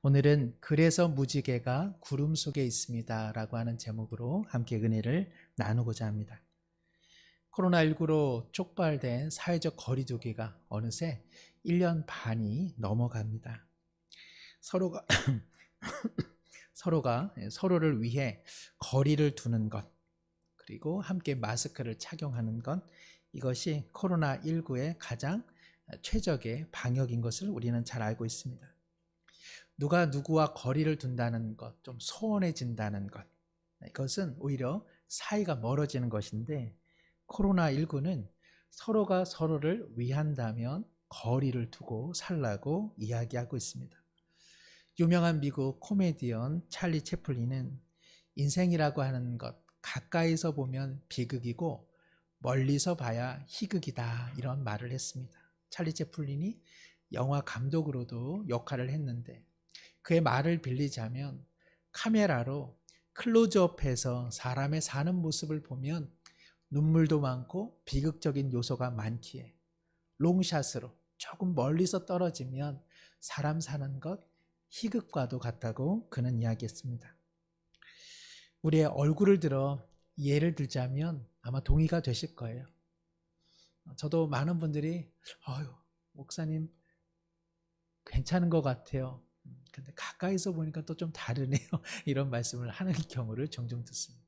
오늘은 그래서 무지개가 구름 속에 있습니다 라고 하는 제목으로 함께 은혜를 나누고자 합니다. 코로나19로 촉발된 사회적 거리두기가 어느새 1년 반이 넘어갑니다. 서로가 서로를 위해 거리를 두는 것, 그리고 함께 마스크를 착용하는 것, 이것이 코로나19의 가장 최적의 방역인 것을 우리는 잘 알고 있습니다. 누가 누구와 거리를 둔다는 것, 좀 소원해진다는 것, 이것은 오히려 사이가 멀어지는 것인데, 코로나19는 서로가 서로를 위한다면 거리를 두고 살라고 이야기하고 있습니다. 유명한 미국 코미디언 찰리 채플린은 인생이라고 하는 것, 가까이서 보면 비극이고 멀리서 봐야 희극이다, 이런 말을 했습니다. 찰리 채플린이 영화 감독으로도 역할을 했는데, 그의 말을 빌리자면 카메라로 클로즈업해서 사람의 사는 모습을 보면 눈물도 많고 비극적인 요소가 많기에 롱샷으로 조금 멀리서 떨어지면 사람 사는 것 희극과도 같다고 그는 이야기했습니다. 우리의 얼굴을 들어 예를 들자면 아마 동의가 되실 거예요. 저도 많은 분들이 목사님 괜찮은 것 같아요. 근데 가까이서 보니까 또 좀 다르네요. 이런 말씀을 하는 경우를 종종 듣습니다.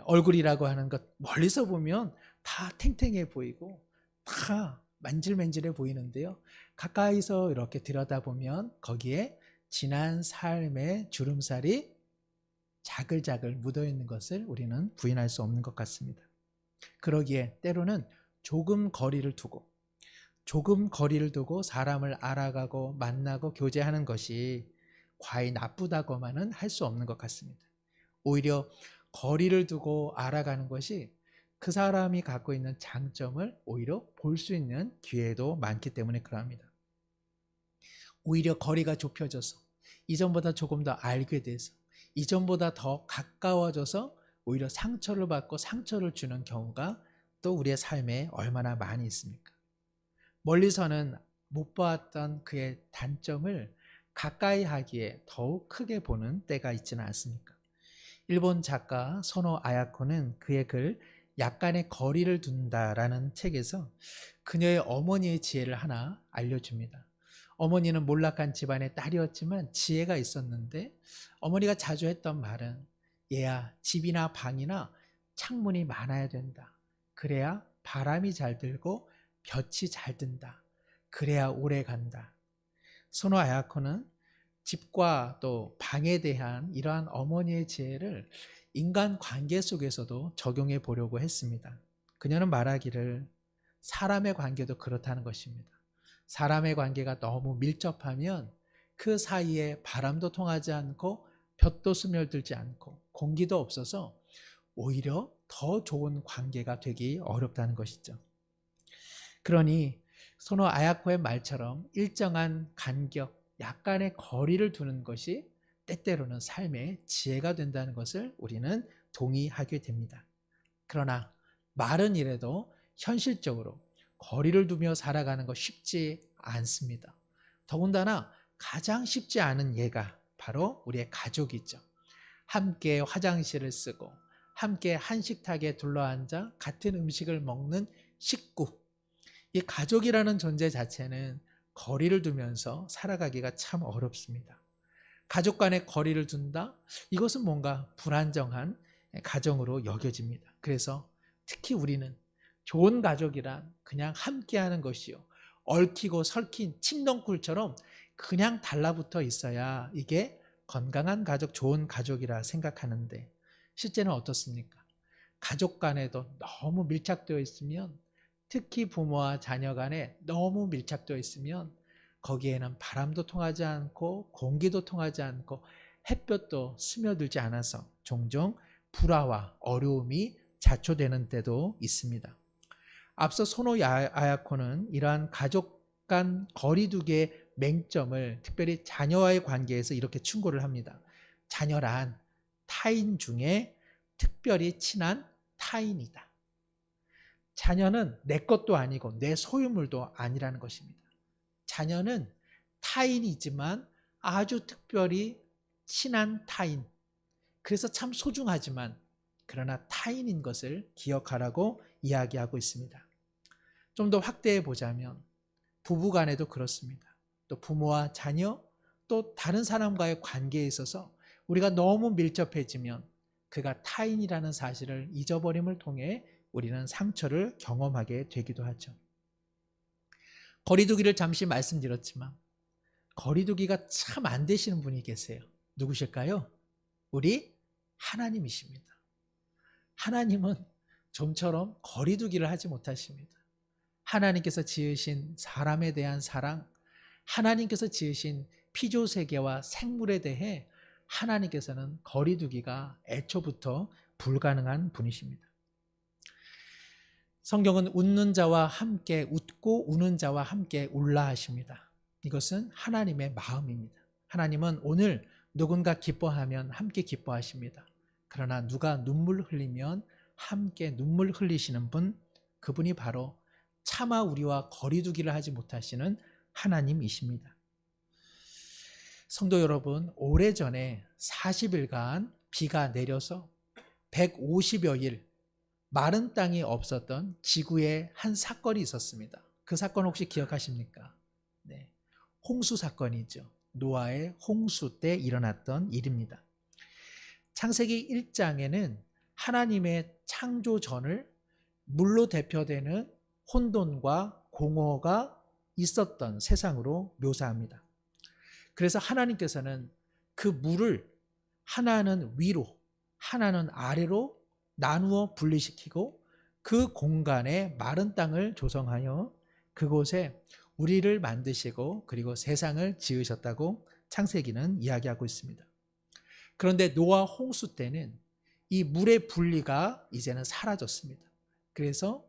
얼굴이라고 하는 것 멀리서 보면 다 탱탱해 보이고 다 만질만질해 보이는데요. 가까이서 이렇게 들여다보면 거기에 지난 삶의 주름살이 자글자글 묻어있는 것을 우리는 부인할 수 없는 것 같습니다. 그러기에 때로는 조금 거리를 두고 사람을 알아가고 만나고 교제하는 것이 과히 나쁘다고만은 할 수 없는 것 같습니다. 오히려 거리를 두고 알아가는 것이 그 사람이 갖고 있는 장점을 오히려 볼 수 있는 기회도 많기 때문에 그러합니다. 오히려 거리가 좁혀져서 이전보다 조금 더 알게 돼서 이전보다 더 가까워져서 오히려 상처를 받고 상처를 주는 경우가 또 우리의 삶에 얼마나 많이 있습니까? 멀리서는 못 보았던 그의 단점을 가까이 하기에 더욱 크게 보는 때가 있지는 않습니까? 일본 작가 소노 아야코는 그의 글 약간의 거리를 둔다라는 책에서 그녀의 어머니의 지혜를 하나 알려줍니다. 어머니는 몰락한 집안의 딸이었지만 지혜가 있었는데, 어머니가 자주 했던 말은 얘야, 집이나 방이나 창문이 많아야 된다. 그래야 바람이 잘 들고 볕이 잘 든다. 그래야 오래 간다. 소노 아야코는 집과 또 방에 대한 이러한 어머니의 지혜를 인간 관계 속에서도 적용해 보려고 했습니다. 그녀는 말하기를 사람의 관계도 그렇다는 것입니다. 사람의 관계가 너무 밀접하면 그 사이에 바람도 통하지 않고 볕도 스며들지 않고 공기도 없어서 오히려 더 좋은 관계가 되기 어렵다는 것이죠. 그러니 소노 아야코의 말처럼 일정한 간격, 약간의 거리를 두는 것이 때때로는 삶의 지혜가 된다는 것을 우리는 동의하게 됩니다. 그러나 말은 이래도 현실적으로 거리를 두며 살아가는 것 쉽지 않습니다. 더군다나 가장 쉽지 않은 예가 바로 우리의 가족이죠. 함께 화장실을 쓰고 함께 한식탁에 둘러앉아 같은 음식을 먹는 식구, 이 가족이라는 존재 자체는 거리를 두면서 살아가기가 참 어렵습니다. 가족 간의 거리를 둔다? 이것은 뭔가 불안정한 가정으로 여겨집니다. 그래서 특히 우리는 좋은 가족이란 그냥 함께하는 것이요, 얽히고 설킨 침덩굴처럼 그냥 달라붙어 있어야 이게 건강한 가족, 좋은 가족이라 생각하는데, 실제는 어떻습니까? 가족 간에도 너무 밀착되어 있으면, 특히 부모와 자녀 간에 너무 밀착되어 있으면 거기에는 바람도 통하지 않고 공기도 통하지 않고 햇볕도 스며들지 않아서 종종 불화와 어려움이 자초되는 때도 있습니다. 앞서 소노 아야코는 이러한 가족 간 거리두기의 맹점을 특별히 자녀와의 관계에서 이렇게 충고를 합니다. 자녀란 타인 중에 특별히 친한 타인이다. 자녀는 내 것도 아니고 내 소유물도 아니라는 것입니다. 자녀는 타인이지만 아주 특별히 친한 타인, 그래서 참 소중하지만 그러나 타인인 것을 기억하라고 이야기하고 있습니다. 좀 더 확대해 보자면 부부 간에도 그렇습니다. 또 부모와 자녀, 또 다른 사람과의 관계에 있어서 우리가 너무 밀접해지면 그가 타인이라는 사실을 잊어버림을 통해 우리는 상처를 경험하게 되기도 하죠. 거리두기를 잠시 말씀드렸지만 거리두기가 참 안 되시는 분이 계세요. 누구실까요? 우리 하나님이십니다. 하나님은 좀처럼 거리두기를 하지 못하십니다. 하나님께서 지으신 사람에 대한 사랑, 하나님께서 지으신 피조세계와 생물에 대해 하나님께서는 거리두기가 애초부터 불가능한 분이십니다. 성경은 웃는 자와 함께 웃고 우는 자와 함께 울라 하십니다. 이것은 하나님의 마음입니다. 하나님은 오늘 누군가 기뻐하면 함께 기뻐하십니다. 그러나 누가 눈물 흘리면 함께 눈물 흘리시는 분, 그분이 바로 차마 우리와 거리두기를 하지 못하시는 하나님이십니다. 성도 여러분, 오래전에 40일간 비가 내려서 150여 일 마른 땅이 없었던 지구에 한 사건이 있었습니다. 그 사건 혹시 기억하십니까? 네, 홍수 사건이죠. 노아의 홍수 때 일어났던 일입니다. 창세기 1장에는 하나님의 창조전을 물로 대표되는 혼돈과 공허가 있었던 세상으로 묘사합니다. 그래서 하나님께서는 그 물을 하나는 위로, 하나는 아래로 나누어 분리시키고 그 공간에 마른 땅을 조성하여 그곳에 우리를 만드시고 그리고 세상을 지으셨다고 창세기는 이야기하고 있습니다. 그런데 노아 홍수 때는 이 물의 분리가 이제는 사라졌습니다. 그래서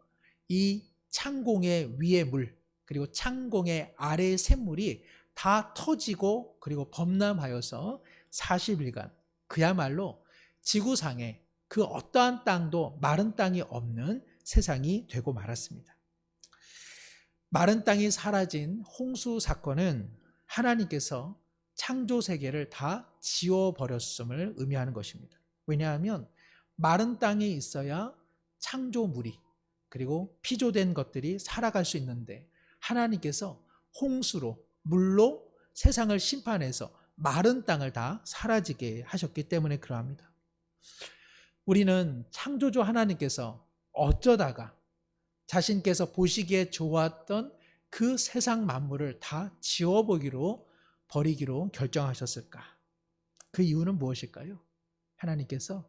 이 창공의 위의 물 그리고 창공의 아래의 샘물이 다 터지고 그리고 범람하여서 40일간 그야말로 지구상에 그 어떠한 땅도 마른 땅이 없는 세상이 되고 말았습니다. 마른 땅이 사라진 홍수 사건은 하나님께서 창조 세계를 다 지워버렸음을 의미하는 것입니다. 왜냐하면 마른 땅이 있어야 창조물이 그리고 피조된 것들이 살아갈 수 있는데 하나님께서 홍수로 물로 세상을 심판해서 마른 땅을 다 사라지게 하셨기 때문에 그러합니다. 우리는 창조주 하나님께서 어쩌다가 자신께서 보시기에 좋았던 그 세상 만물을 다 버리기로 결정하셨을까? 그 이유는 무엇일까요? 하나님께서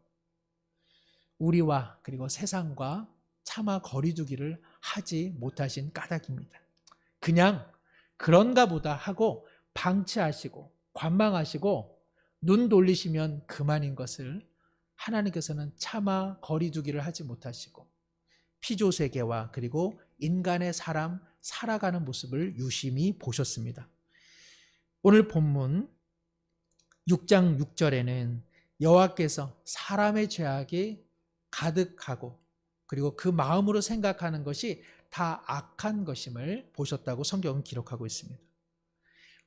우리와 그리고 세상과 차마 거리두기를 하지 못하신 까닭입니다. 그냥 그런가 보다 하고 방치하시고 관망하시고 눈 돌리시면 그만인 것을 하나님께서는 차마 거리두기를 하지 못하시고 피조세계와 그리고 인간의 사람 살아가는 모습을 유심히 보셨습니다. 오늘 본문 6장 6절에는 여호와께서 사람의 죄악이 가득하고 그리고 그 마음으로 생각하는 것이 다 악한 것임을 보셨다고 성경은 기록하고 있습니다.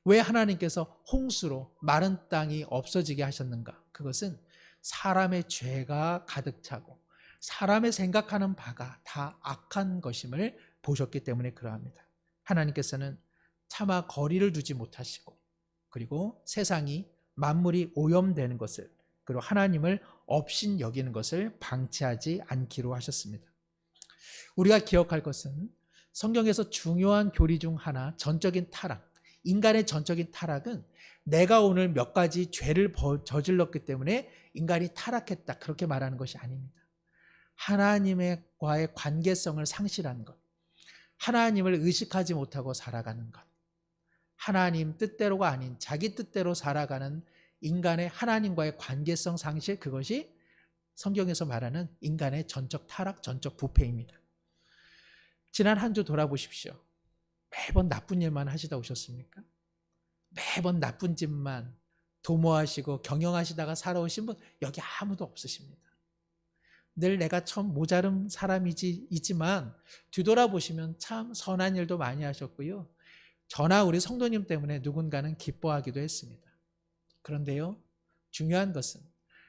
왜 하나님께서 홍수로 마른 땅이 없어지게 하셨는가? 그것은 사람의 죄가 가득 차고 사람의 생각하는 바가 다 악한 것임을 보셨기 때문에 그러합니다. 하나님께서는 차마 거리를 두지 못하시고 그리고 세상이 만물이 오염되는 것을 그리고 하나님을 업신 여기는 것을 방치하지 않기로 하셨습니다. 우리가 기억할 것은 성경에서 중요한 교리 중 하나 전적인 타락, 인간의 전적인 타락은 내가 오늘 몇 가지 죄를 저질렀기 때문에 인간이 타락했다 그렇게 말하는 것이 아닙니다. 하나님과의 관계성을 상실한 것, 하나님을 의식하지 못하고 살아가는 것, 하나님 뜻대로가 아닌 자기 뜻대로 살아가는 인간의 하나님과의 관계성 상실, 그것이 성경에서 말하는 인간의 전적 타락, 전적 부패입니다. 지난 한 주 돌아보십시오. 매번 나쁜 일만 하시다 오셨습니까? 매번 나쁜 짓만 도모하시고 경영하시다가 살아오신 분 여기 아무도 없으십니다. 늘 내가 참 모자른 사람이지만 뒤돌아보시면 참 선한 일도 많이 하셨고요. 저나 우리 성도님 때문에 누군가는 기뻐하기도 했습니다. 그런데요, 중요한 것은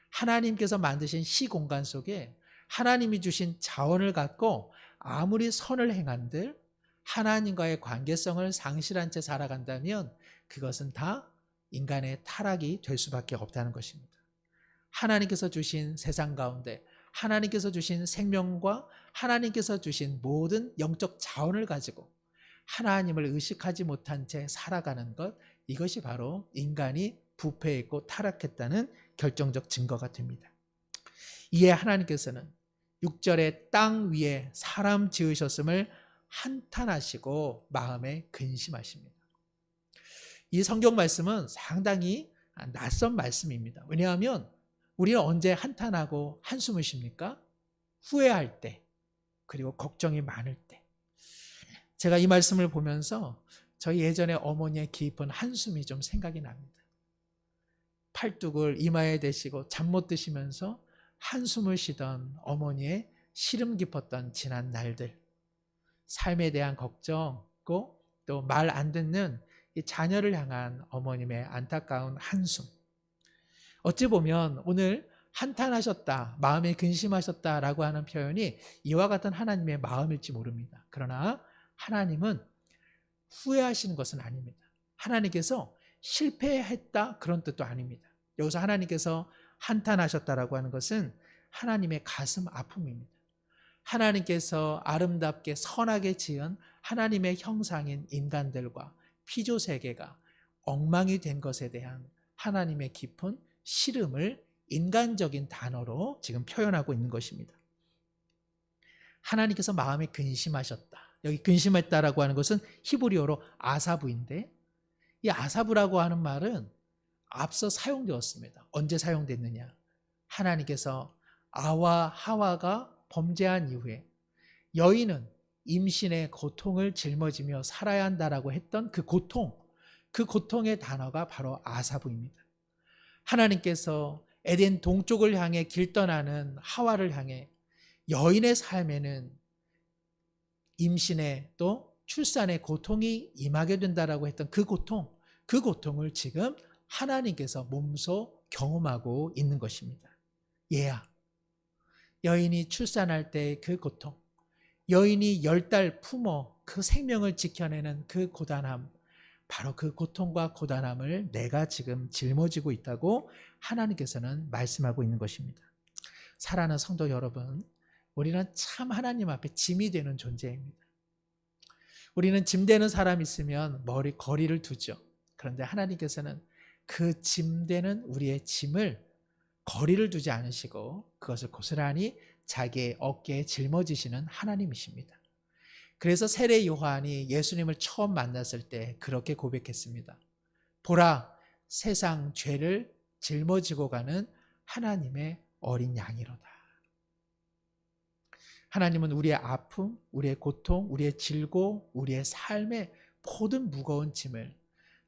하나님께서 만드신 시공간 속에 하나님이 주신 자원을 갖고 아무리 선을 행한들 하나님과의 관계성을 상실한 채 살아간다면 그것은 다 인간의 타락이 될 수밖에 없다는 것입니다. 하나님께서 주신 세상 가운데 하나님께서 주신 생명과 하나님께서 주신 모든 영적 자원을 가지고 하나님을 의식하지 못한 채 살아가는 것, 이것이 바로 인간이 부패했고 타락했다는 결정적 증거가 됩니다. 이에 하나님께서는 6절에 땅 위에 사람 지으셨음을 한탄하시고 마음에 근심하십니다. 이 성경 말씀은 상당히 낯선 말씀입니다. 왜냐하면 우리는 언제 한탄하고 한숨을 쉽니까? 후회할 때, 그리고 걱정이 많을 때. 제가 이 말씀을 보면서 저희 예전에 어머니의 깊은 한숨이 좀 생각이 납니다. 팔뚝을 이마에 대시고 잠 못 드시면서 한숨을 쉬던 어머니의 시름 깊었던 지난 날들, 삶에 대한 걱정, 또 말 안 듣는 이 자녀를 향한 어머님의 안타까운 한숨. 어찌 보면 오늘 한탄하셨다, 마음에 근심하셨다라고 하는 표현이 이와 같은 하나님의 마음일지 모릅니다. 그러나 하나님은 후회하시는 것은 아닙니다. 하나님께서 실패했다 그런 뜻도 아닙니다. 여기서 하나님께서 한탄하셨다라고 하는 것은 하나님의 가슴 아픔입니다. 하나님께서 아름답게 선하게 지은 하나님의 형상인 인간들과 피조세계가 엉망이 된 것에 대한 하나님의 깊은 시름을 인간적인 단어로 지금 표현하고 있는 것입니다. 하나님께서 마음에 근심하셨다. 여기 근심했다라고 하는 것은 히브리어로 아사부인데, 이 아사부라고 하는 말은 앞서 사용되었습니다. 언제 사용됐느냐? 하나님께서 아와 하와가 범죄한 이후에 여인은 임신의 고통을 짊어지며 살아야 한다라고 했던 그 고통의 단어가 바로 아사부입니다. 하나님께서 에덴 동쪽을 향해 길 떠나는 하와를 향해 여인의 삶에는 임신의 또 출산의 고통이 임하게 된다라고 했던 그 고통을 지금 하나님께서 몸소 경험하고 있는 것입니다. 얘야, 여인이 출산할 때의 그 고통, 여인이 10달 품어 그 생명을 지켜내는 그 고단함, 바로 그 고통과 고단함을 내가 지금 짊어지고 있다고 하나님께서는 말씀하고 있는 것입니다. 사랑하는 성도 여러분, 우리는 참 하나님 앞에 짐이 되는 존재입니다. 우리는 짐되는 사람 있으면 거리를 두죠. 그런데 하나님께서는 그 짐되는 우리의 짐을 거리를 두지 않으시고 그것을 고스란히 자기의 어깨에 짊어지시는 하나님이십니다. 그래서 세례 요한이 예수님을 처음 만났을 때 그렇게 고백했습니다. 보라, 세상 죄를 짊어지고 가는 하나님의 어린 양이로다. 하나님은 우리의 아픔, 우리의 고통, 우리의 질고, 우리의 삶의 모든 무거운 짐을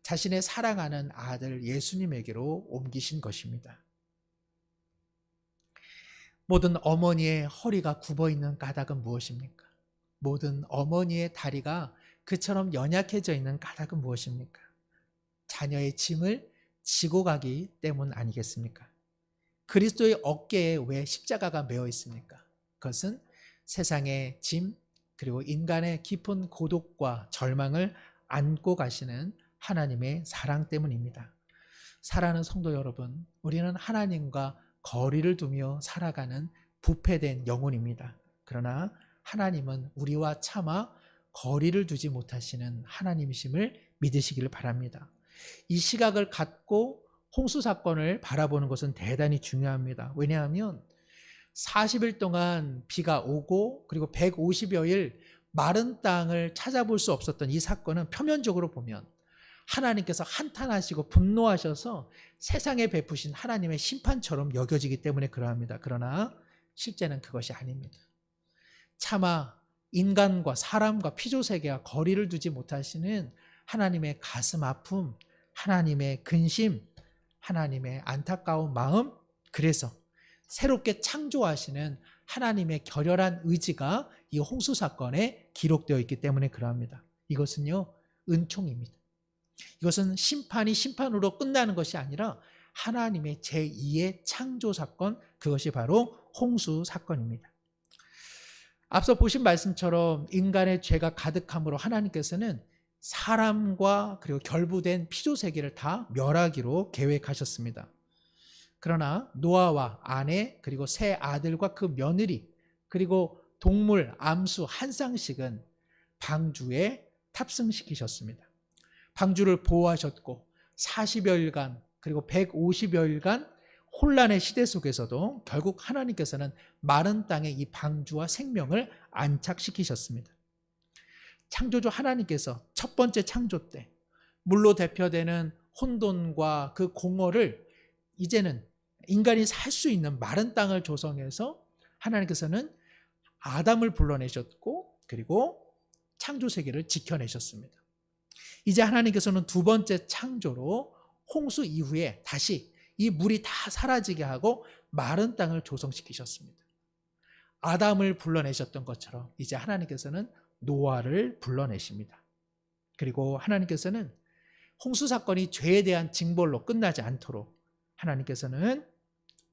자신의 사랑하는 아들 예수님에게로 옮기신 것입니다. 모든 어머니의 허리가 굽어있는 까닭은 무엇입니까? 모든 어머니의 다리가 그처럼 연약해져 있는 까닭은 무엇입니까? 자녀의 짐을 지고 가기 때문 아니겠습니까? 그리스도의 어깨에 왜 십자가가 메어 있습니까? 그것은 세상의 짐, 그리고 인간의 깊은 고독과 절망을 안고 가시는 하나님의 사랑 때문입니다. 사랑하는 성도 여러분, 우리는 하나님과 거리를 두며 살아가는 부패된 영혼입니다. 그러나 하나님은 우리와 차마 거리를 두지 못하시는 하나님이심을 믿으시기를 바랍니다. 이 시각을 갖고 홍수 사건을 바라보는 것은 대단히 중요합니다. 왜냐하면 40일 동안 비가 오고 그리고 150여일 마른 땅을 찾아볼 수 없었던 이 사건은 표면적으로 보면 하나님께서 한탄하시고 분노하셔서 세상에 베푸신 하나님의 심판처럼 여겨지기 때문에 그러합니다. 그러나 실제는 그것이 아닙니다. 차마 인간과 사람과 피조세계와 거리를 두지 못하시는 하나님의 가슴 아픔, 하나님의 근심, 하나님의 안타까운 마음, 그래서 새롭게 창조하시는 하나님의 결혈한 의지가 이 홍수 사건에 기록되어 있기 때문에 그러합니다. 이것은요, 은총입니다. 이것은 심판이 심판으로 끝나는 것이 아니라 하나님의 제2의 창조 사건, 그것이 바로 홍수 사건입니다. 앞서 보신 말씀처럼 인간의 죄가 가득함으로 하나님께서는 사람과 그리고 결부된 피조 세계를 다 멸하기로 계획하셨습니다. 그러나 노아와 아내 그리고 세 아들과 그 며느리 그리고 동물 암수 한 쌍씩은 방주에 탑승시키셨습니다. 방주를 보호하셨고 40여일간 그리고 150여일간 혼란의 시대 속에서도 결국 하나님께서는 마른 땅에 이 방주와 생명을 안착시키셨습니다. 창조주 하나님께서 첫 번째 창조 때 물로 대표되는 혼돈과 그 공허를 이제는 인간이 살 수 있는 마른 땅을 조성해서 하나님께서는 아담을 불러내셨고 그리고 창조 세계를 지켜내셨습니다. 이제 하나님께서는 두 번째 창조로 홍수 이후에 다시 이 물이 다 사라지게 하고 마른 땅을 조성시키셨습니다. 아담을 불러내셨던 것처럼 이제 하나님께서는 노아를 불러내십니다. 그리고 하나님께서는 홍수 사건이 죄에 대한 징벌로 끝나지 않도록 하나님께서는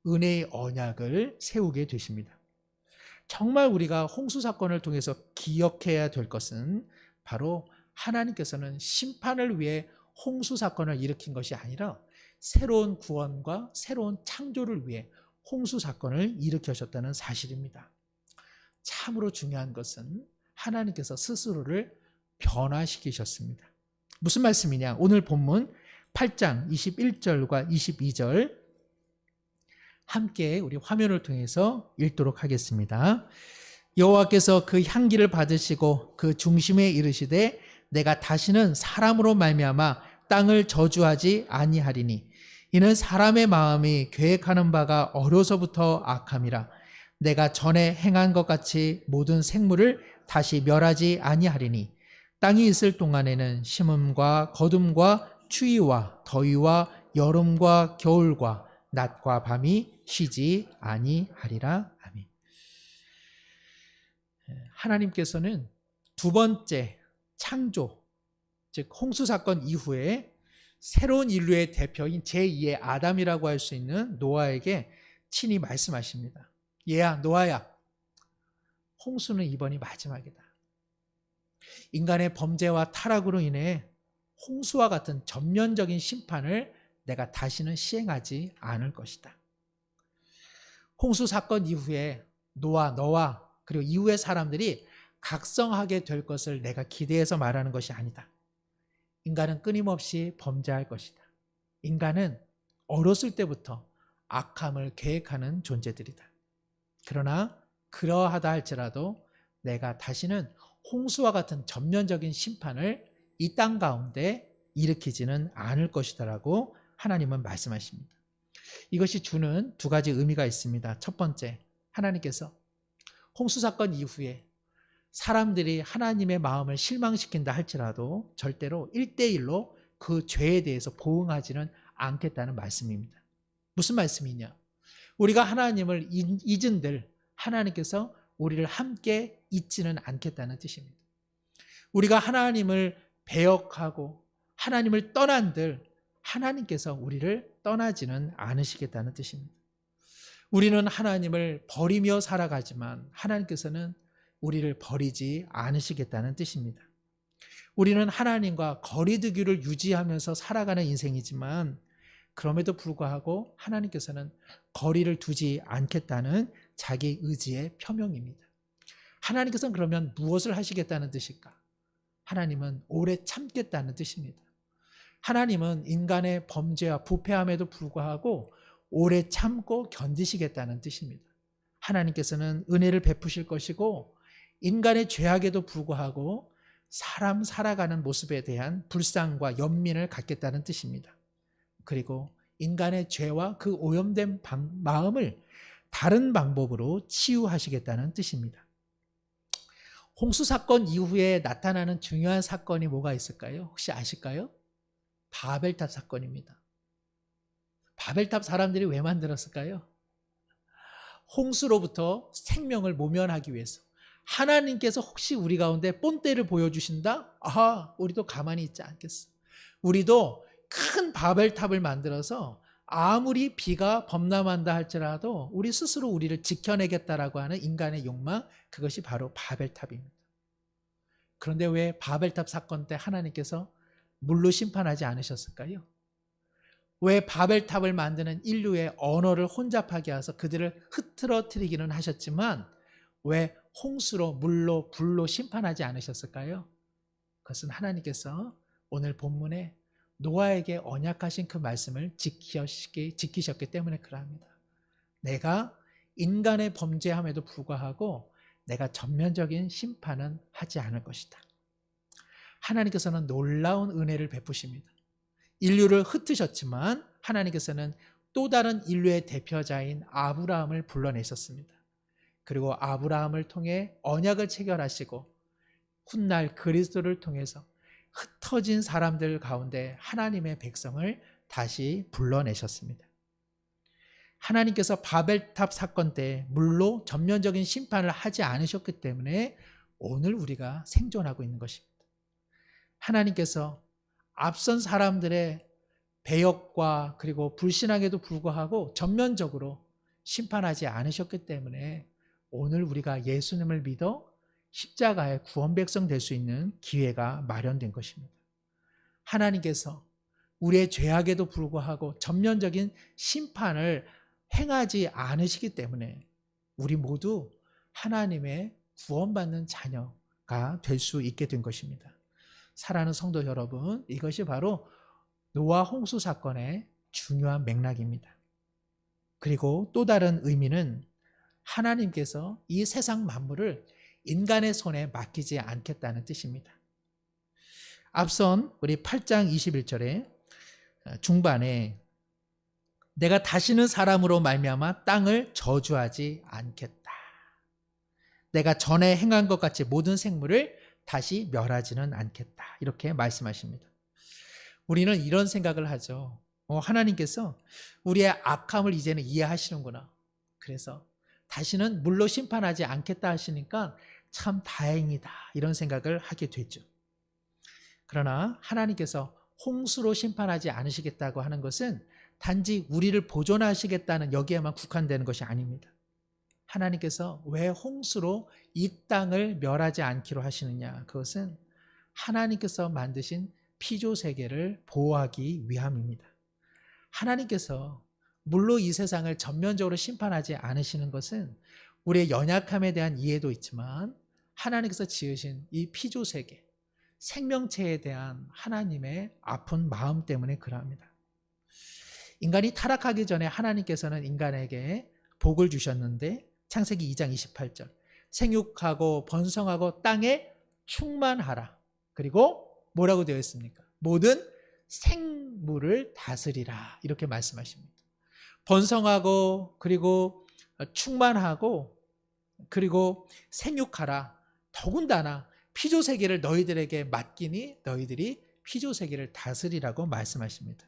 은혜의 언약을 세우게 되십니다. 정말 우리가 홍수 사건을 통해서 기억해야 될 것은 바로 하나님께서는 심판을 위해 홍수 사건을 일으킨 것이 아니라 새로운 구원과 새로운 창조를 위해 홍수 사건을 일으키셨다는 사실입니다. 참으로 중요한 것은 하나님께서 스스로를 변화시키셨습니다. 무슨 말씀이냐? 오늘 본문 8장 21절과 22절 함께 우리 화면을 통해서 읽도록 하겠습니다. 여호와께서 그 향기를 받으시고 그 중심에 이르시되 내가 다시는 사람으로 말미암아 땅을 저주하지 아니하리니 이는 사람의 마음이 계획하는 바가 어려서부터 악함이라. 내가 전에 행한 것 같이 모든 생물을 다시 멸하지 아니하리니 땅이 있을 동안에는 심음과 거둠과 추위와 더위와 여름과 겨울과 낮과 밤이 쉬지 아니하리라. 아멘. 하나님께서는 두 번째 창조, 즉 홍수 사건 이후에 새로운 인류의 대표인 제2의 아담이라고 할 수 있는 노아에게 친히 말씀하십니다. 얘야, 노아야, 홍수는 이번이 마지막이다. 인간의 범죄와 타락으로 인해 홍수와 같은 전면적인 심판을 내가 다시는 시행하지 않을 것이다. 홍수 사건 이후에 노아, 너와 그리고 이후의 사람들이 각성하게 될 것을 내가 기대해서 말하는 것이 아니다. 인간은 끊임없이 범죄할 것이다. 인간은 어렸을 때부터 악함을 계획하는 존재들이다. 그러나 그러하다 할지라도 내가 다시는 홍수와 같은 전면적인 심판을 이 땅 가운데 일으키지는 않을 것이다라고 하나님은 말씀하십니다. 이것이 주는 두 가지 의미가 있습니다. 첫 번째, 하나님께서 홍수 사건 이후에 사람들이 하나님의 마음을 실망시킨다 할지라도 절대로 1대1로 그 죄에 대해서 보응하지는 않겠다는 말씀입니다. 무슨 말씀이냐? 우리가 하나님을 잊은들 하나님께서 우리를 함께 잊지는 않겠다는 뜻입니다. 우리가 하나님을 배역하고 하나님을 떠난들 하나님께서 우리를 떠나지는 않으시겠다는 뜻입니다. 우리는 하나님을 버리며 살아가지만 하나님께서는 우리를 버리지 않으시겠다는 뜻입니다. 우리는 하나님과 거리두기를 유지하면서 살아가는 인생이지만 그럼에도 불구하고 하나님께서는 거리를 두지 않겠다는 자기 의지의 표명입니다. 하나님께서는 그러면 무엇을 하시겠다는 뜻일까? 하나님은 오래 참겠다는 뜻입니다. 하나님은 인간의 범죄와 부패함에도 불구하고 오래 참고 견디시겠다는 뜻입니다. 하나님께서는 은혜를 베푸실 것이고 인간의 죄악에도 불구하고 사람 살아가는 모습에 대한 불쌍과 연민을 갖겠다는 뜻입니다. 그리고 인간의 죄와 그 오염된 마음을 다른 방법으로 치유하시겠다는 뜻입니다. 홍수 사건 이후에 나타나는 중요한 사건이 뭐가 있을까요? 혹시 아실까요? 바벨탑 사건입니다. 바벨탑 사람들이 왜 만들었을까요? 홍수로부터 생명을 모면하기 위해서. 하나님께서 혹시 우리 가운데 본때를 보여주신다? 우리도 가만히 있지 않겠어. 우리도 큰 바벨탑을 만들어서 아무리 비가 범람한다 할지라도 우리 스스로 우리를 지켜내겠다라고 하는 인간의 욕망, 그것이 바로 바벨탑입니다. 그런데 왜 바벨탑 사건 때 하나님께서 물로 심판하지 않으셨을까요? 왜 바벨탑을 만드는 인류의 언어를 혼잡하게 해서 그들을 흐트러뜨리기는 하셨지만 왜 홍수로, 물로, 불로 심판하지 않으셨을까요? 그것은 하나님께서 오늘 본문에 노아에게 언약하신 그 말씀을 지키셨기 때문에 그러합니다. 내가 인간의 범죄함에도 불구하고 내가 전면적인 심판은 하지 않을 것이다. 하나님께서는 놀라운 은혜를 베푸십니다. 인류를 흩으셨지만 하나님께서는 또 다른 인류의 대표자인 아브라함을 불러내셨습니다. 그리고 아브라함을 통해 언약을 체결하시고 훗날 그리스도를 통해서 흩어진 사람들 가운데 하나님의 백성을 다시 불러내셨습니다. 하나님께서 바벨탑 사건 때 물로 전면적인 심판을 하지 않으셨기 때문에 오늘 우리가 생존하고 있는 것입니다. 하나님께서 앞선 사람들의 배역과 그리고 불신앙에도 불구하고 전면적으로 심판하지 않으셨기 때문에 오늘 우리가 예수님을 믿어 십자가의 구원 백성 될 수 있는 기회가 마련된 것입니다. 하나님께서 우리의 죄악에도 불구하고 전면적인 심판을 행하지 않으시기 때문에 우리 모두 하나님의 구원받는 자녀가 될 수 있게 된 것입니다. 사랑하는 성도 여러분, 이것이 바로 노아 홍수 사건의 중요한 맥락입니다. 그리고 또 다른 의미는 하나님께서 이 세상 만물을 인간의 손에 맡기지 않겠다는 뜻입니다. 앞선 우리 8장 21절에 중반에 내가 다시는 사람으로 말미암아 땅을 저주하지 않겠다. 내가 전에 행한 것 같이 모든 생물을 다시 멸하지는 않겠다. 이렇게 말씀하십니다. 우리는 이런 생각을 하죠. 하나님께서 우리의 악함을 이제는 이해하시는구나. 그래서 다시는 물로 심판하지 않겠다 하시니까 참 다행이다. 이런 생각을 하게 되죠. 그러나 하나님께서 홍수로 심판하지 않으시겠다고 하는 것은 단지 우리를 보존하시겠다는 여기에만 국한되는 것이 아닙니다. 하나님께서 왜 홍수로 이 땅을 멸하지 않기로 하시느냐? 그것은 하나님께서 만드신 피조 세계를 보호하기 위함입니다. 하나님께서 물로 이 세상을 전면적으로 심판하지 않으시는 것은 우리의 연약함에 대한 이해도 있지만 하나님께서 지으신 이 피조 세계, 생명체에 대한 하나님의 아픈 마음 때문에 그러합니다. 인간이 타락하기 전에 하나님께서는 인간에게 복을 주셨는데 창세기 2장 28절 생육하고 번성하고 땅에 충만하라. 그리고 뭐라고 되어 있습니까? 모든 생물을 다스리라. 이렇게 말씀하십니다. 번성하고 그리고 충만하고 그리고 생육하라. 더군다나 피조세계를 너희들에게 맡기니 너희들이 피조세계를 다스리라고 말씀하십니다.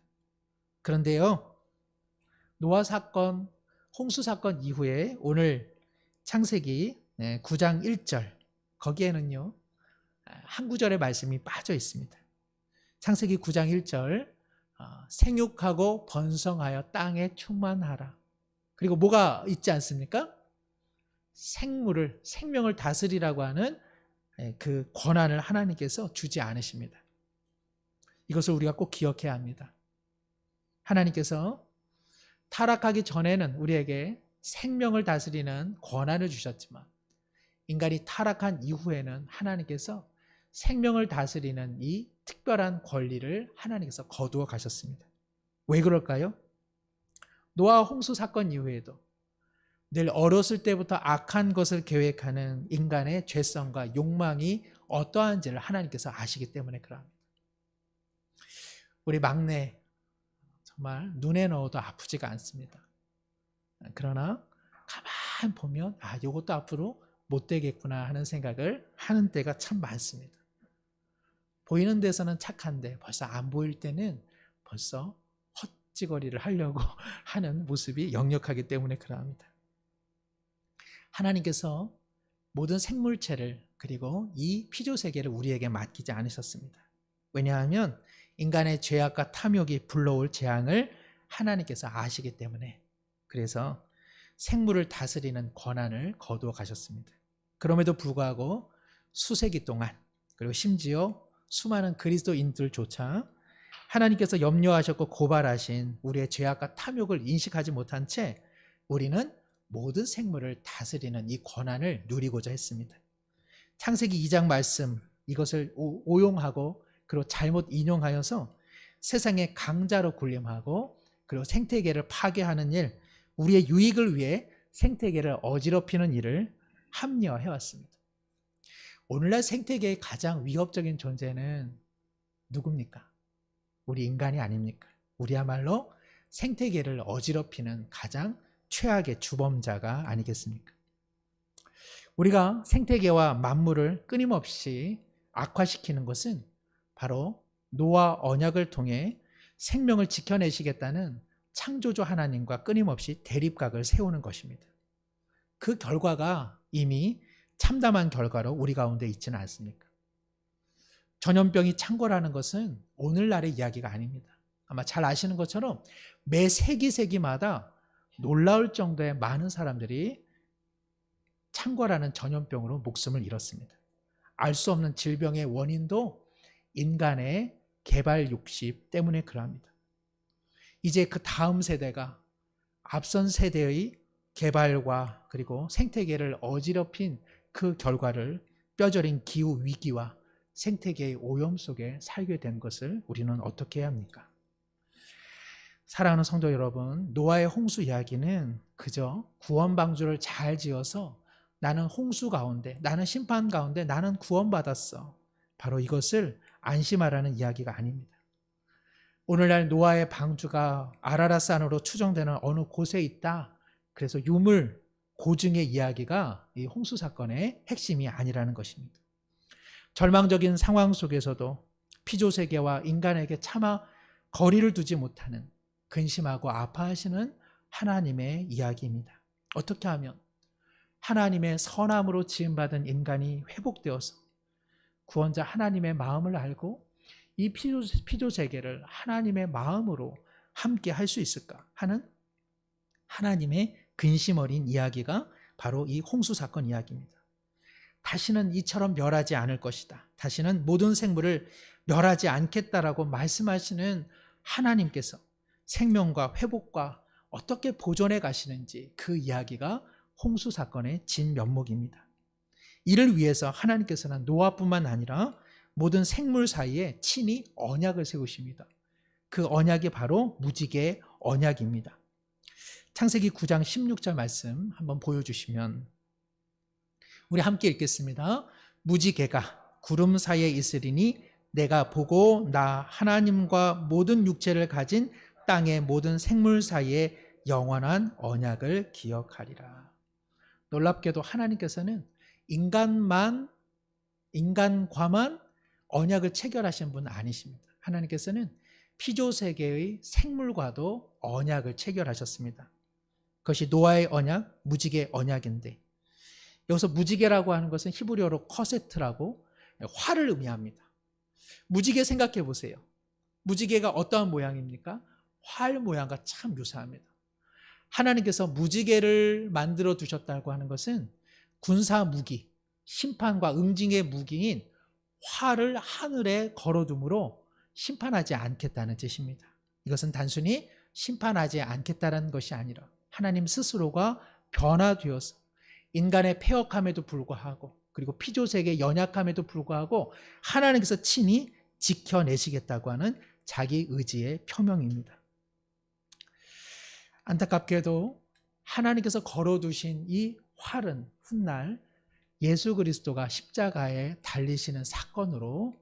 그런데요, 노아 사건, 홍수 사건 이후에 오늘 창세기 9장 1절 거기에는요 한 구절의 말씀이 빠져 있습니다. 창세기 9장 1절 생육하고 번성하여 땅에 충만하라. 그리고 뭐가 있지 않습니까? 생명을 다스리라고 하는 그 권한을 하나님께서 주지 않으십니다. 이것을 우리가 꼭 기억해야 합니다. 하나님께서 타락하기 전에는 우리에게 생명을 다스리는 권한을 주셨지만 인간이 타락한 이후에는 하나님께서 생명을 다스리는 이 특별한 권리를 하나님께서 거두어 가셨습니다. 왜 그럴까요? 노아 홍수 사건 이후에도 늘 어렸을 때부터 악한 것을 계획하는 인간의 죄성과 욕망이 어떠한지를 하나님께서 아시기 때문에 그럽니다. 우리 막내 정말 눈에 넣어도 아프지가 않습니다. 그러나 가만 보면 이것도 앞으로 못 되겠구나 하는 생각을 하는 때가 참 많습니다. 보이는 데서는 착한데 벌써 안 보일 때는 벌써 헛지거리를 하려고 하는 모습이 역력하기 때문에 그러합니다. 하나님께서 모든 생물체를 그리고 이 피조세계를 우리에게 맡기지 않으셨습니다. 왜냐하면 인간의 죄악과 탐욕이 불러올 재앙을 하나님께서 아시기 때문에 그래서 생물을 다스리는 권한을 거두어 가셨습니다. 그럼에도 불구하고 수세기 동안 그리고 심지어 수많은 그리스도인들조차 하나님께서 염려하셨고 고발하신 우리의 죄악과 탐욕을 인식하지 못한 채 우리는 모든 생물을 다스리는 이 권한을 누리고자 했습니다. 창세기 2장 말씀 이것을 오용하고 그리고 잘못 인용하여서 세상의 강자로 군림하고 그리고 생태계를 파괴하는 일, 우리의 유익을 위해 생태계를 어지럽히는 일을 합리화해왔습니다. 오늘날 생태계의 가장 위협적인 존재는 누굽니까? 우리 인간이 아닙니까? 우리야말로 생태계를 어지럽히는 가장 최악의 주범자가 아니겠습니까? 우리가 생태계와 만물을 끊임없이 악화시키는 것은 바로 노아 언약을 통해 생명을 지켜내시겠다는 창조주 하나님과 끊임없이 대립각을 세우는 것입니다. 그 결과가 이미 참담한 결과로 우리 가운데 있지는 않습니까? 전염병이 창궐하는 것은 오늘날의 이야기가 아닙니다. 아마 잘 아시는 것처럼 매 세기마다 놀라울 정도의 많은 사람들이 창궐하는 전염병으로 목숨을 잃었습니다. 알 수 없는 질병의 원인도 인간의 개발 욕심 때문에 그러합니다. 이제 그 다음 세대가 앞선 세대의 개발과 그리고 생태계를 어지럽힌 그 결과를 뼈저린 기후 위기와 생태계의 오염 속에 살게 된 것을 우리는 어떻게 해야 합니까? 사랑하는 성도 여러분, 노아의 홍수 이야기는 그저 구원 방주를 잘 지어서 나는 홍수 가운데, 나는 심판 가운데 나는 구원받았어, 바로 이것을 안심하라는 이야기가 아닙니다. 오늘날 노아의 방주가 아라랏산으로 추정되는 어느 곳에 있다, 그래서 유물, 고증의 이야기가 이 홍수 사건의 핵심이 아니라는 것입니다. 절망적인 상황 속에서도 피조세계와 인간에게 차마 거리를 두지 못하는 근심하고 아파하시는 하나님의 이야기입니다. 어떻게 하면 하나님의 선함으로 지음받은 인간이 회복되어서 구원자 하나님의 마음을 알고 이 피조세계를 하나님의 마음으로 함께 할 수 있을까 하는 하나님의 근심 어린 이야기가 바로 이 홍수 사건 이야기입니다. 다시는 이처럼 멸하지 않을 것이다, 다시는 모든 생물을 멸하지 않겠다라고 말씀하시는 하나님께서 생명과 회복과 어떻게 보존해 가시는지 그 이야기가 홍수 사건의 진면목입니다. 이를 위해서 하나님께서는 노아뿐만 아니라 모든 생물 사이에 친히 언약을 세우십니다. 그 언약이 바로 무지개의 언약입니다. 창세기 9장 16절 말씀 한번 보여주시면 우리 함께 읽겠습니다. 무지개가 구름 사이에 있으리니 내가 보고 나 하나님과 모든 육체를 가진 땅의 모든 생물 사이에 영원한 언약을 기억하리라. 놀랍게도 하나님께서는 인간과만 언약을 체결하신 분은 아니십니다. 하나님께서는 피조세계의 생물과도 언약을 체결하셨습니다. 그것이 노아의 언약, 무지개 언약인데, 여기서 무지개라고 하는 것은 히브리어로 커세트라고 활을 의미합니다. 무지개 생각해 보세요. 무지개가 어떠한 모양입니까? 활 모양과 참 유사합니다. 하나님께서 무지개를 만들어 두셨다고 하는 것은 군사 무기, 심판과 응징의 무기인 활을 하늘에 걸어둠으로 심판하지 않겠다는 뜻입니다. 이것은 단순히 심판하지 않겠다는 것이 아니라 하나님 스스로가 변화되어서 인간의 패역함에도 불구하고 그리고 피조세계의 연약함에도 불구하고 하나님께서 친히 지켜내시겠다고 하는 자기 의지의 표명입니다. 안타깝게도 하나님께서 걸어두신 이 활은 훗날 예수 그리스도가 십자가에 달리시는 사건으로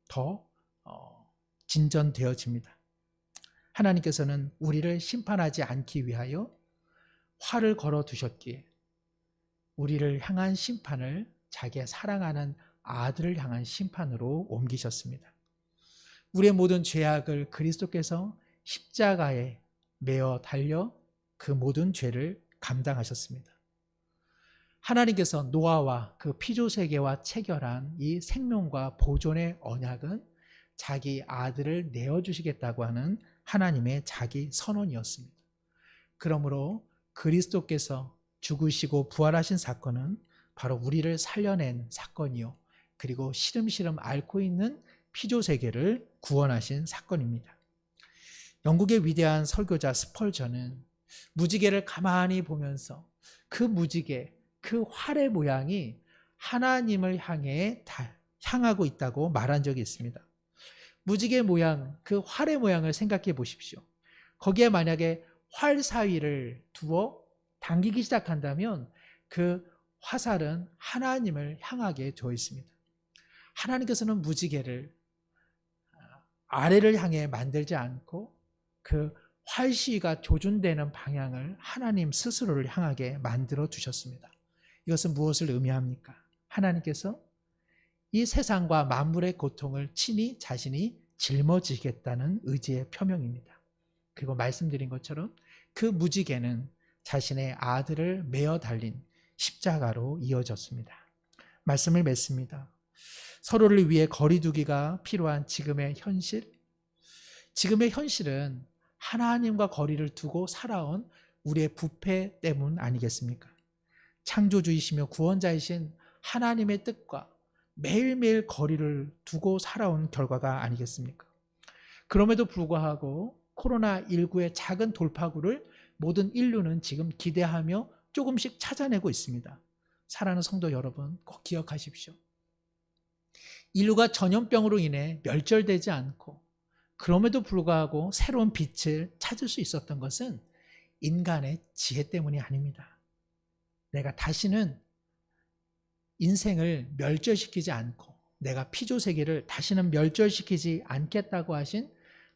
더 진전되어집니다. 하나님께서는 우리를 심판하지 않기 위하여 활을 걸어두셨기에 우리를 향한 심판을 자기의 사랑하는 아들을 향한 심판으로 옮기셨습니다. 우리의 모든 죄악을 그리스도께서 십자가에 매어 달려 그 모든 죄를 감당하셨습니다. 하나님께서 노아와 그 피조세계와 체결한 이 생명과 보존의 언약은 자기 아들을 내어주시겠다고 하는 하나님의 자기 선언이었습니다. 그러므로 그리스도께서 죽으시고 부활하신 사건은 바로 우리를 살려낸 사건이요, 그리고 시름시름 앓고 있는 피조 세계를 구원하신 사건입니다. 영국의 위대한 설교자 스펄전은 무지개를 가만히 보면서 그 무지개, 그 활의 모양이 하나님을 향하고 있다고 말한 적이 있습니다. 무지개 모양, 그 활의 모양을 생각해 보십시오. 거기에 만약에 활 사이를 두어 당기기 시작한다면 그 화살은 하나님을 향하게 되어 있습니다. 하나님께서는 무지개를 아래를 향해 만들지 않고 그 활시위가 조준되는 방향을 하나님 스스로를 향하게 만들어 두셨습니다. 이것은 무엇을 의미합니까? 하나님께서 이 세상과 만물의 고통을 친히 자신이 짊어지겠다는 의지의 표명입니다. 그리고 말씀드린 것처럼 그 무지개는 자신의 아들을 메어 달린 십자가로 이어졌습니다. 말씀을 맺습니다. 서로를 위해 거리두기가 필요한 지금의 현실, 지금의 현실은 하나님과 거리를 두고 살아온 우리의 부패 때문 아니겠습니까? 창조주이시며 구원자이신 하나님의 뜻과 매일매일 거리를 두고 살아온 결과가 아니겠습니까? 그럼에도 불구하고 코로나19의 작은 돌파구를 모든 인류는 지금 기대하며 조금씩 찾아내고 있습니다. 사랑하는 성도 여러분, 꼭 기억하십시오. 인류가 전염병으로 인해 멸절되지 않고 그럼에도 불구하고 새로운 빛을 찾을 수 있었던 것은 인간의 지혜 때문이 아닙니다. 내가 다시는 인생을 멸절시키지 않고 내가 피조세계를 다시는 멸절시키지 않겠다고 하신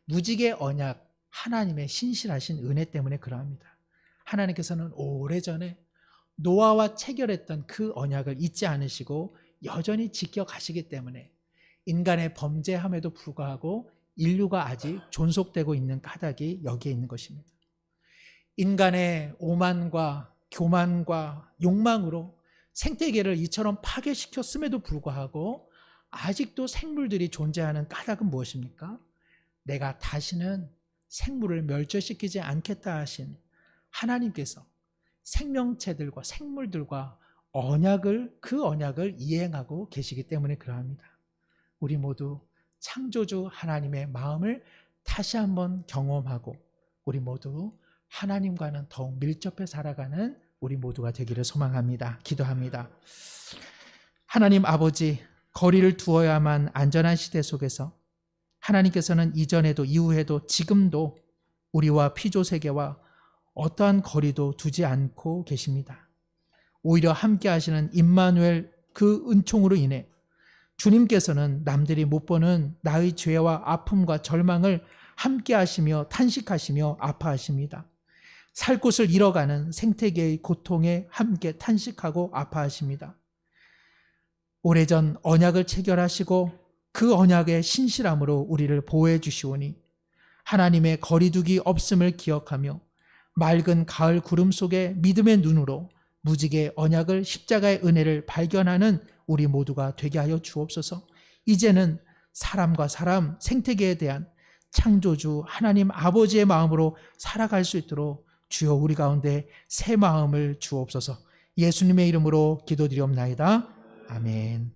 무지개 언약, 하나님의 신실하신 은혜 때문에 그러합니다. 하나님께서는 오래전에 노아와 체결했던 그 언약을 잊지 않으시고 여전히 지켜가시기 때문에 인간의 범죄함에도 불구하고 인류가 아직 존속되고 있는 까닭이 여기에 있는 것입니다. 인간의 오만과 교만과 욕망으로 생태계를 이처럼 파괴시켰음에도 불구하고 아직도 생물들이 존재하는 까닭은 무엇입니까? 내가 다시는 생물을 멸절시키지 않겠다 하신 하나님께서 생명체들과 생물들과 그 언약을 이행하고 계시기 때문에 그러합니다. 우리 모두 창조주 하나님의 마음을 다시 한번 경험하고 우리 모두 하나님과는 더욱 밀접해 살아가는 우리 모두가 되기를 소망합니다. 기도합니다. 하나님 아버지, 거리를 두어야만 안전한 시대 속에서 하나님께서는 이전에도 이후에도 지금도 우리와 피조세계와 어떠한 거리도 두지 않고 계십니다. 오히려 함께 하시는 임마누엘 그 은총으로 인해 주님께서는 남들이 못 보는 나의 죄와 아픔과 절망을 함께 하시며 탄식하시며 아파하십니다. 살 곳을 잃어가는 생태계의 고통에 함께 탄식하고 아파하십니다. 오래전 언약을 체결하시고 그 언약의 신실함으로 우리를 보호해 주시오니 하나님의 거리두기 없음을 기억하며 맑은 가을 구름 속에 믿음의 눈으로 무지개 언약을 십자가의 은혜를 발견하는 우리 모두가 되게 하여 주옵소서. 이제는 사람과 사람, 생태계에 대한 창조주 하나님 아버지의 마음으로 살아갈 수 있도록 주여 우리 가운데 새 마음을 주옵소서. 예수님의 이름으로 기도드리옵나이다. 아멘.